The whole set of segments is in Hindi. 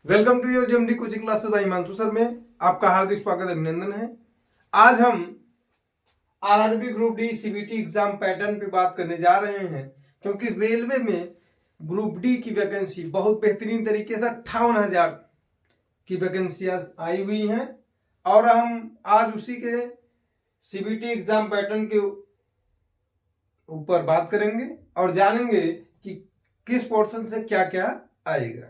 Welcome to your JMD coaching classes by Himanshu sir में आपका हार्दिक स्वागत अभिनंदन है। आज हम RRB group D CBT exam pattern पे बात करने जा रहे हैं, क्योंकि रेलवे में ग्रुप डी की वैकेंसी बहुत बेहतरीन तरीके से 58,000 की वैकेंसियां आई हुई हैं और हम आज उसी के सीबीटी एग्जाम पैटर्न के ऊपर बात करेंगे और जानेंगे कि किस पोर्शन से क्या क्या आएगा।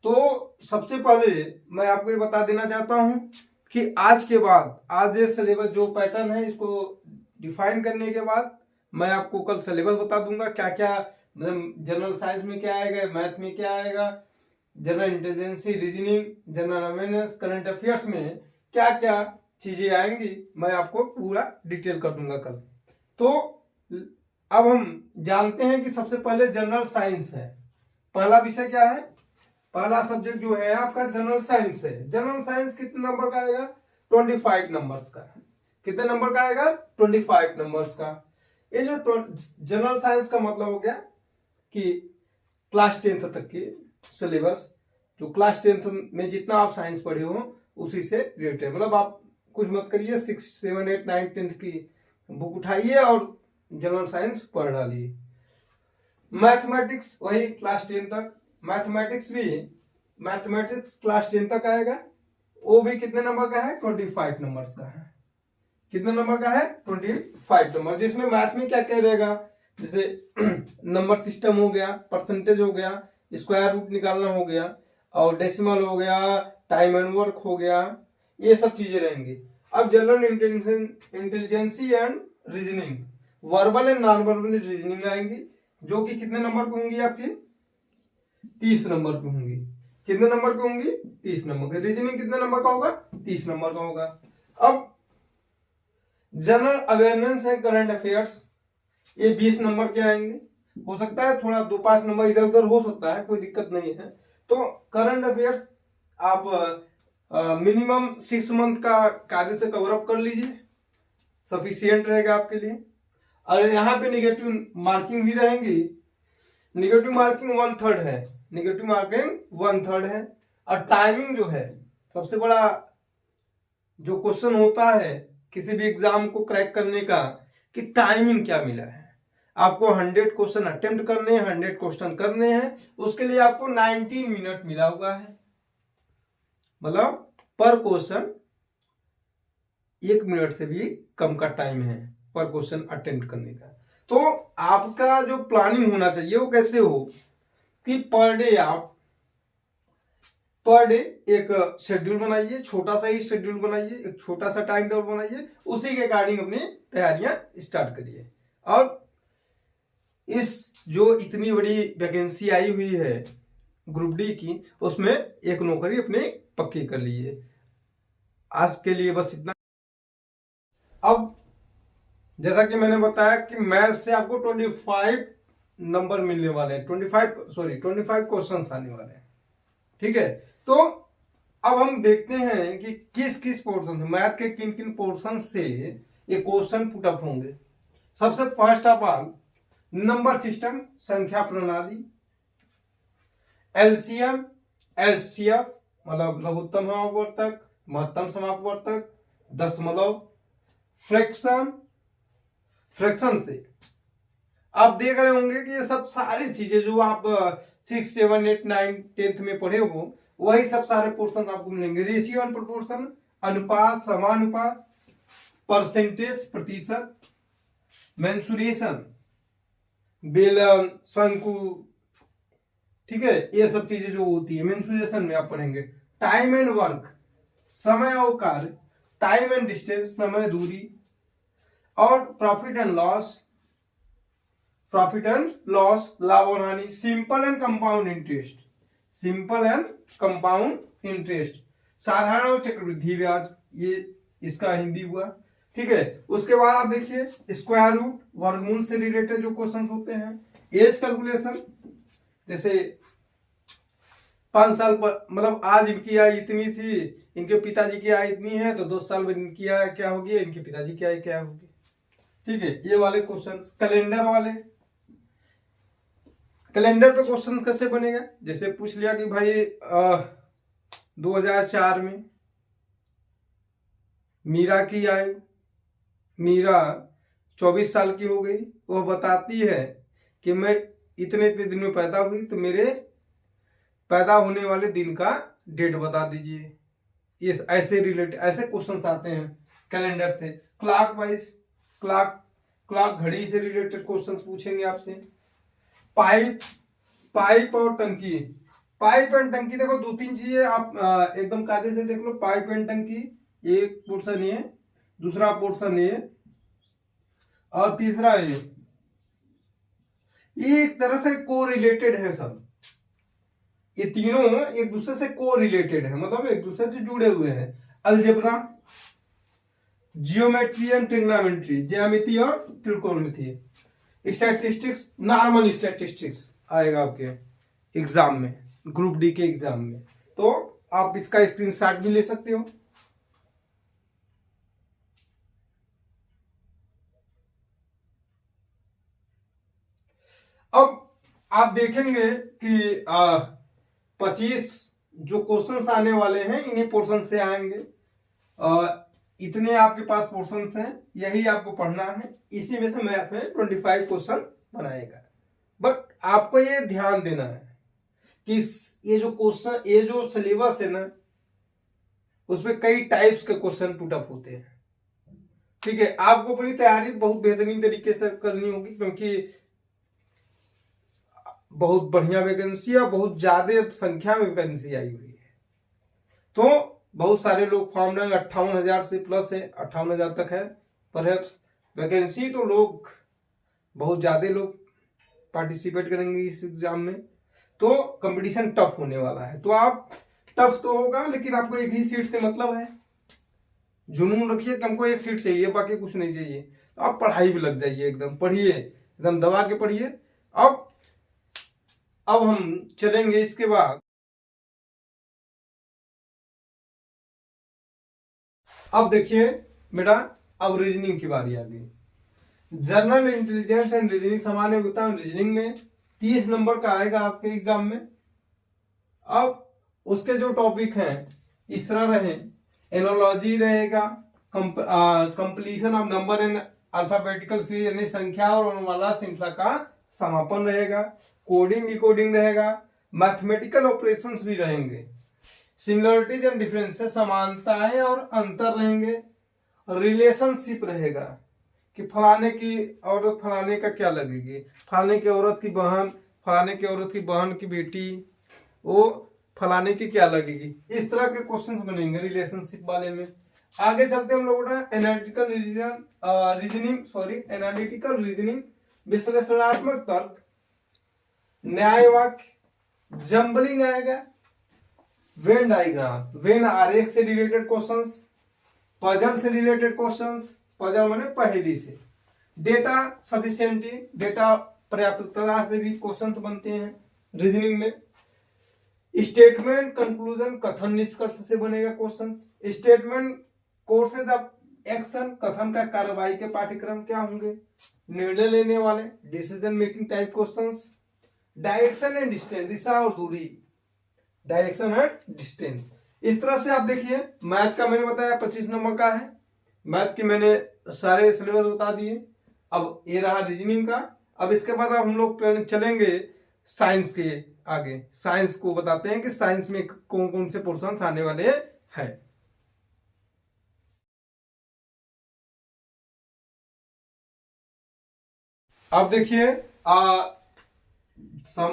तो सबसे पहले मैं आपको ये बता देना चाहता हूं कि आज के बाद आज ये सिलेबस जो पैटर्न है इसको डिफाइन करने के बाद मैं आपको कल सिलेबस बता दूंगा क्या क्या, मतलब जनरल साइंस में क्या आएगा, मैथ में क्या आएगा, general intelligence, reasoning, general awareness, current affairs में क्या क्या चीजें आएंगी मैं आपको पूरा डिटेल कर दूंगा कल। तो अब हम जानते हैं कि सबसे पहले जनरल साइंस है। पहला विषय क्या है? पहला सब्जेक्ट जो है आपका जनरल साइंस है। जनरल साइंस कितने नंबर का आएगा? 25 नंबर्स का। कितने नंबर का आएगा? 25 नंबर्स का। ये जो जनरल साइंस का मतलब हो गया कि क्लास 10th तक की सिलेबस, जो क्लास 10th में जितना आप साइंस पढ़े हो उसी से रिलेटेड, मतलब आप कुछ मत करिए, 6, 7, 8, 9, 10th की बुक उठाइए और जनरल साइंस पढ़ डालिए। मैथमेटिक्स वही क्लास 10 तक। मैथमेटिक्स क्लास 10 तक आएगा। वो भी कितने नंबर का है? 25 नंबर्स का है। कितने नंबर का है? 25 नंबर। जिसमें मैथ में क्या क्या रहेगा, जैसे नंबर सिस्टम हो गया, परसेंटेज हो गया, स्क्वायर रूट निकालना हो गया, और डेसिमल हो गया, टाइम एंड वर्क हो गया, ये सब चीजें रहेंगी। अब general intelligence and reasoning, verbal and non verbal reasoning आएंगी, जो कि कितने नंबर पे होंगी? आपकी 30 नंबर पे होंगी। कितने नंबर पे होंगी? 30 नंबर के। रीजनिंग कितने नंबर का होगा? 30 नंबर का होगा। अब जनरल अवेयरनेस है, करंट अफेयर्स, ये 20 नंबर के आएंगे। हो सकता है थोड़ा 2-5 नंबर इधर उधर हो सकता है, कोई दिक्कत नहीं है। तो करंट अफेयर्स आप मिनिमम 6 मंथ का कार्य से कवर अप कर लीजिए, सफिशियंट रहेगा आपके लिए। और यहाँ पे निगेटिव मार्किंग भी रहेंगी। निगेटिव मार्किंग 1/3 है। निगेटिव मार्किंग 1/3 है। और टाइमिंग जो है, सबसे बड़ा जो क्वेश्चन होता है किसी भी एग्जाम को क्रैक करने का, कि टाइमिंग क्या मिला है। आपको 100 क्वेश्चन अटेम्प्ट करने हैं, 100 क्वेश्चन करने हैं, उसके लिए आपको 19 मिनट मिला हुआ है। मतलब पर क्वेश्चन 1 मिनट से भी कम का टाइम है पर क्वेश्चन अटेम्प्ट करने का। तो आपका जो प्लानिंग होना चाहिए वो कैसे हो कि पर डे एक शेड्यूल बनाइए, छोटा सा ही शेड्यूल बनाइए, एक छोटा सा टाइम टेबल बनाइए, उसी के अकॉर्डिंग अपनी तैयारियां स्टार्ट करिए। और इस जो इतनी बड़ी वैकेंसी आई हुई है ग्रुप डी की, उसमें एक नौकरी अपनी पक्की कर लीजिए। आज के लिए बस इतना। अब जैसा कि मैंने बताया कि मैथ से आपको 25 नंबर मिलने वाले हैं, 25 क्वेश्चन आने वाले हैं। ठीक है, तो अब हम देखते हैं कि किस किस पोर्शन से, मैथ के किन किन पोर्शन से ये क्वेश्चन पुटअप होंगे। सबसे first of all number system, संख्या प्रणाली, एलसीएम, एचसीएफ मतलब लघुत्तम समापवर्तक, महत्तम समापवर्तक, दशमलव, फ्रैक्शन से आप देख रहे होंगे कि ये सब सारी चीजें जो आप 6, 7, 8, 9, 10th में पढ़े हो, वही सब सारे पोर्शन आपको मिलेंगे। रेशियो एंड प्रोपोर्शन, अनुपात, समानुपात, परसेंटेज प्रतिशत, मेंसुरेशन, बेलन, शंकु, ठीक है, ये सब चीजें जो होती है मेंसुरेशन में आप पढ़ेंगे। टाइम एंड वर्क, समय और कार्य, टाइम एंड डिस्टेंस, समय दूरी, और प्रॉफिट एंड लॉस, लाभ और हानि, सिंपल एंड कंपाउंड इंटरेस्ट, साधारण और चक्रवृद्धि ब्याज, ये इसका हिंदी हुआ। ठीक है, उसके बाद आप देखिए स्क्वायर रूट, वर्गमूल से रिलेटेड जो क्वेश्चन होते हैं, एज कैलकुलेशन, जैसे 5 साल पर, मतलब आज इनकी आय इतनी थी, इनके पिताजी की आय इतनी है, तो 2 साल में इनकी आय क्या होगी, इनके पिताजी की आय क्या होगी। ठीक है, ये वाले क्वेश्चन। कैलेंडर वाले, कैलेंडर पे क्वेश्चन कैसे बनेगा, जैसे पूछ लिया कि भाई 2004 में मीरा की आयु, मीरा 24 साल की हो गई। वह बताती है कि मैं इतने इतने दिन में पैदा हुई, तो मेरे पैदा होने वाले दिन का डेट बता दीजिए। ये ऐसे रिलेटेड ऐसे क्वेश्चंस आते हैं कैलेंडर से। क्लॉक वाइज, क्लॉक घड़ी से रिलेटेड क्वेश्चंस पूछेंगे आपसे। पाइप और टंकी, पाइप एंड टंकी देखो दो तीन चीजें आप एकदम कायदे से देख लो। पाइप एंड टंकी एक पोर्शन ये, दूसरा पोर्शन ये, और तीसरा ये एक तरह से को रिलेटेड है सब। ये तीनों एक दूसरे से को रिलेटेड है, मतलब एक दूसरे से जुड़े हुए हैं। अलजेब्रा, जियोमेट्री एंड ट्रिग्नोमेट्री, ज्यामिति और त्रिकोणमिति, स्टैटिस्टिक्स, नॉर्मल स्टैटिस्टिक्स आएगा आपके एग्जाम में, ग्रुप डी के एग्जाम में। तो आप इसका स्क्रीनशॉट भी ले सकते हो। अब आप देखेंगे कि 25 जो क्वेश्चंस आने वाले हैं इन्हीं पोर्शन से आएंगे। इतने आपके पास पोर्शंस हैं, यही आपको पढ़ना है। इसी में से मैथ में 25 क्वेश्चन बनाएगा। बट आपको ये ध्यान देना है कि ये जो क्वेश्चन, ये जो सिलेबस है ना, उसमें कई टाइप्स के क्वेश्चन पुट अप होते हैं। ठीक है, आपको अपनी तैयारी बहुत बेहतरीन तरीके से करनी होगी, क्योंकि बहुत बढ़िया वैकेंसी और बहुत ज्यादा संख्या में वैकेंसी आई हुई है। तो बहुत सारे लोग फॉर्म डालेंगे, 58,000 से प्लस है, 58,000 तक है पर वैकेंसी। तो लोग बहुत ज्यादा लोग पार्टिसिपेट करेंगे इस एग्जाम में, तो कंपटीशन टफ होने वाला है। तो आप टफ तो होगा, लेकिन आपको एक ही सीट से मतलब है। जुनून रखिए कि हमको एक सीट चाहिए, बाकी कुछ नहीं चाहिए। तो आप पढ़ाई भी लग जाइए, एकदम पढ़िए, एकदम दबा के पढ़िए। अब हम चलेंगे इसके बाद। अब देखिए बेटा, अब रीजनिंग की बारी आ गई। जनरल इंटेलिजेंस एंड रीजनिंग, सामान्य योग्यता रीजनिंग में 30 नंबर का आएगा आपके एग्जाम में। अब उसके जो टॉपिक हैं इस तरह रहे, एनोलॉजी रहेगा, completion of number in alphabetical series, यानी संख्या और वर्णमाला श्रृंखला का समापन रहेगा, कोडिंग डिकोडिंग रहेगा, मैथमेटिकल ऑपरेशंस भी रहेंगे, सिमिलरिटीज एंड डिफरेंसेस, समानताएं और अंतर रहेंगे, रिलेशनशिप रहेगा कि फलाने की औरत फलाने का क्या लगेगी, फलाने की औरत की बहन फलाने की औरत की बहन की बेटी वो फलाने की क्या लगेगी। इस तरह के क्वेश्चंस बनेंगे रिलेशनशिप वाले में। आगे चलते हम लोग एनालिटिकल रीजनिंग, विश्लेषणात्मक तर्क, न्याय वाक्य, जंबलिंग आएगा, वेन डायग्राम, वेन आरेख से रिलेटेड क्वेश्चंस, पजल से रिलेटेड क्वेश्चंस, पजल माने पहेली से, डेटा सफिशिएंटी, डेटा पर्याप्तता से भी क्वेश्चंस बनते हैं रीजनिंग में, स्टेटमेंट कंक्लूजन, कथन निष्कर्ष से बनेगा questions, statement courses of action, कथन का कार्रवाई के पाठ्यक्रम क्या होंगे, निर्णय लेने वाले, decision making type questions, direction and distance, दिशा और दूरी, डायरेक्शन एंड डिस्टेंस। इस तरह से आप देखिए, मैथ का मैंने बताया 25 नंबर का है, मैथ के मैंने सारे सिलेबस बता दिए। अब ये रहा रीजनिंग का। अब इसके बाद हम लोग चलेंगे साइंस के आगे। साइंस को बताते हैं कि साइंस में कौन कौन से पोर्शन आने वाले हैं। अब देखिए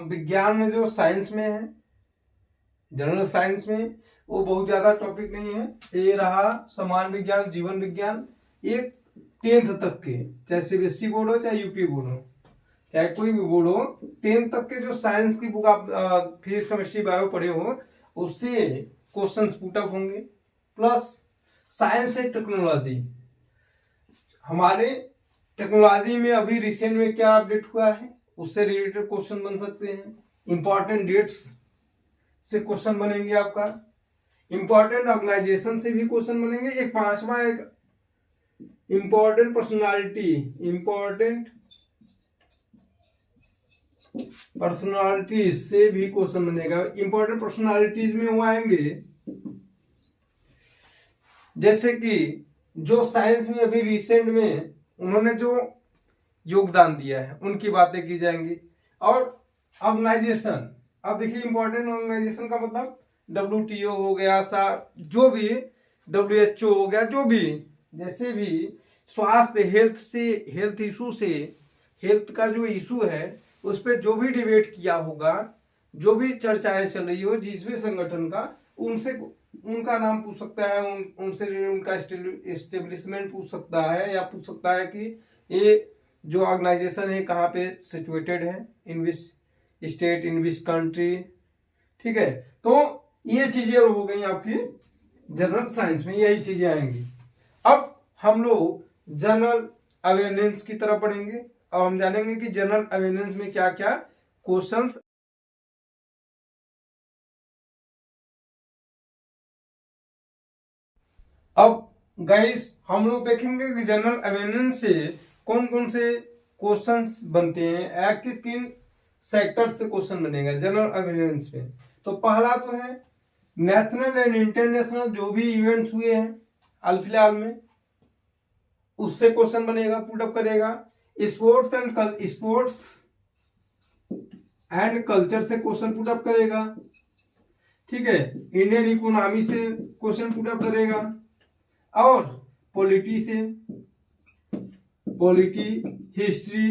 विज्ञान में जो साइंस में है, जनरल साइंस में, वो बहुत ज्यादा टॉपिक नहीं है। ये रहा समान विज्ञान, जीवन विज्ञान, ये 10th तक के, चाहे सीबीएसई बोर्ड हो चाहे यूपी बोर्ड हो, चाहे कोई भी बोर्ड हो, 10th तक के जो साइंस की बुक आप फिजिक्स केमिस्ट्री बायो पढ़े हो, उससे क्वेश्चंस पुट अप होंगे। प्लस साइंस एंड टेक्नोलॉजी, हमारे टेक्नोलॉजी में अभी रिसेंट में क्या अपडेट हुआ है उससे रिलेटेड क्वेश्चन बन सकते हैं। इंपॉर्टेंट डेट्स से क्वेश्चन बनेंगे आपका, इंपॉर्टेंट ऑर्गेनाइजेशन से भी क्वेश्चन बनेंगे। एक पांचवा, एक इंपॉर्टेंट पर्सनालिटी से भी क्वेश्चन बनेगा। इंपॉर्टेंट पर्सनालिटीज में वो आएंगे जैसे कि जो साइंस में अभी रिसेंट में उन्होंने जो योगदान दिया है उनकी बातें की जाएंगी। और ऑर्गेनाइजेशन, अब देखिए इंपॉर्टेंट ऑर्गेनाइजेशन का मतलब WTO हो गया, जो भी WHO हो गया, जो भी जैसे भी स्वास्थ्य हेल्थ इशू से, हेल्थ का जो इशू है उस पर जो भी डिबेट किया होगा, जो भी चर्चाएं चल रही हो जिस भी संगठन का, उनसे उनका नाम पूछ सकता है, उनसे उनका एस्टेब्लिशमेंट पूछ सकता है, या पूछ सकता है कि ये जो ऑर्गेनाइजेशन है कहाँ पे सिचुएटेड है, इन which state, in which country. ठीक है, तो ये चीजें हो गई आपकी जनरल साइंस में, यही चीजें आएंगी। अब हम लोग जनरल अवेयरनेस की तरफ पढ़ेंगे और हम जानेंगे कि जनरल अवेयरनेस में क्या क्या क्वेश्चंस। अब गाइस हम लोग देखेंगे कि जनरल अवेयरनेस से कौन कौन से क्वेश्चंस बनते हैं, या किस किन सेक्टर से क्वेश्चन बनेगा जनरल अवेयरनेस में। तो पहला तो है नेशनल एंड इंटरनेशनल जो भी इवेंट्स हुए हैं हाल फिलहाल में, उससे क्वेश्चन बनेगा, पुटअप करेगा। स्पोर्ट्स एंड कल्चर से क्वेश्चन पुटअप करेगा। ठीक है, इंडियन इकोनॉमी से क्वेश्चन पुटअप करेगा, और पॉलिटी से, हिस्ट्री,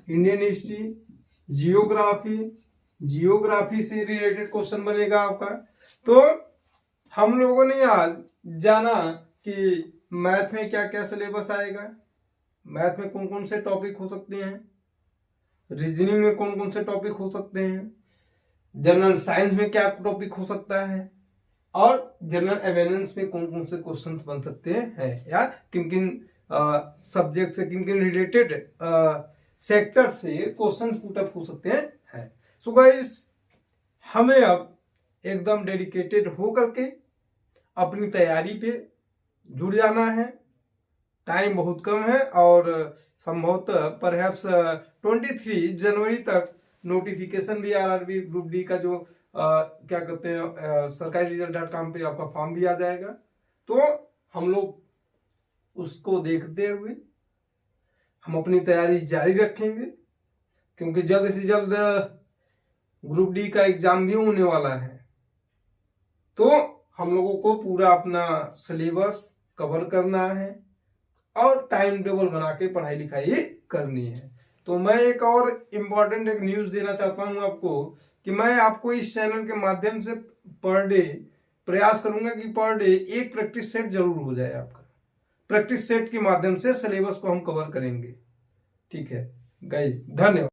इंडियन हिस्ट्री, जियोग्राफी से रिलेटेड क्वेश्चन बनेगा आपका। तो हम लोगों ने आज जाना कि मैथ में क्या क्या सिलेबस आएगा, मैथ में कौन कौन से टॉपिक हो सकते हैं, रीजनिंग में कौन कौन से टॉपिक हो सकते हैं, जनरल साइंस में क्या टॉपिक हो सकता है, और जनरल अवेयरनेस में कौन कौन से क्वेश्चन बन सकते हैं, या किन किन सब्जेक्ट से, किन किन रिलेटेड सेक्टर से क्वेश्चन पुटअप हो सकते हैं। सो गाइस, हमें अब एकदम डेडिकेटेड हो करके अपनी तैयारी पे जुड़ जाना है। टाइम बहुत कम है और संभवतः परहैप्स 23 जनवरी तक नोटिफिकेशन भी RRB ग्रुप डी का जो क्या कहते हैं सरकारीरिजल्ट.com पे आपका फॉर्म भी आ जाएगा। तो हम लोग उसको देखते हुए हम अपनी तैयारी जारी रखेंगे, क्योंकि जल्द से जल्द ग्रुप डी का एग्जाम भी होने वाला है। तो हम लोगों को पूरा अपना सिलेबस कवर करना है और टाइम टेबल बना के पढ़ाई लिखाई करनी है। तो मैं एक और इम्पोर्टेंट एक न्यूज देना चाहता हूं आपको, कि मैं आपको इस चैनल के माध्यम से पर डे प्रयास करूंगा कि पर डे एक प्रैक्टिस सेट जरूर हो जाए आपका। प्रैक्टिस सेट के माध्यम से सिलेबस को हम कवर करेंगे। ठीक है गाइस, धन्यवाद।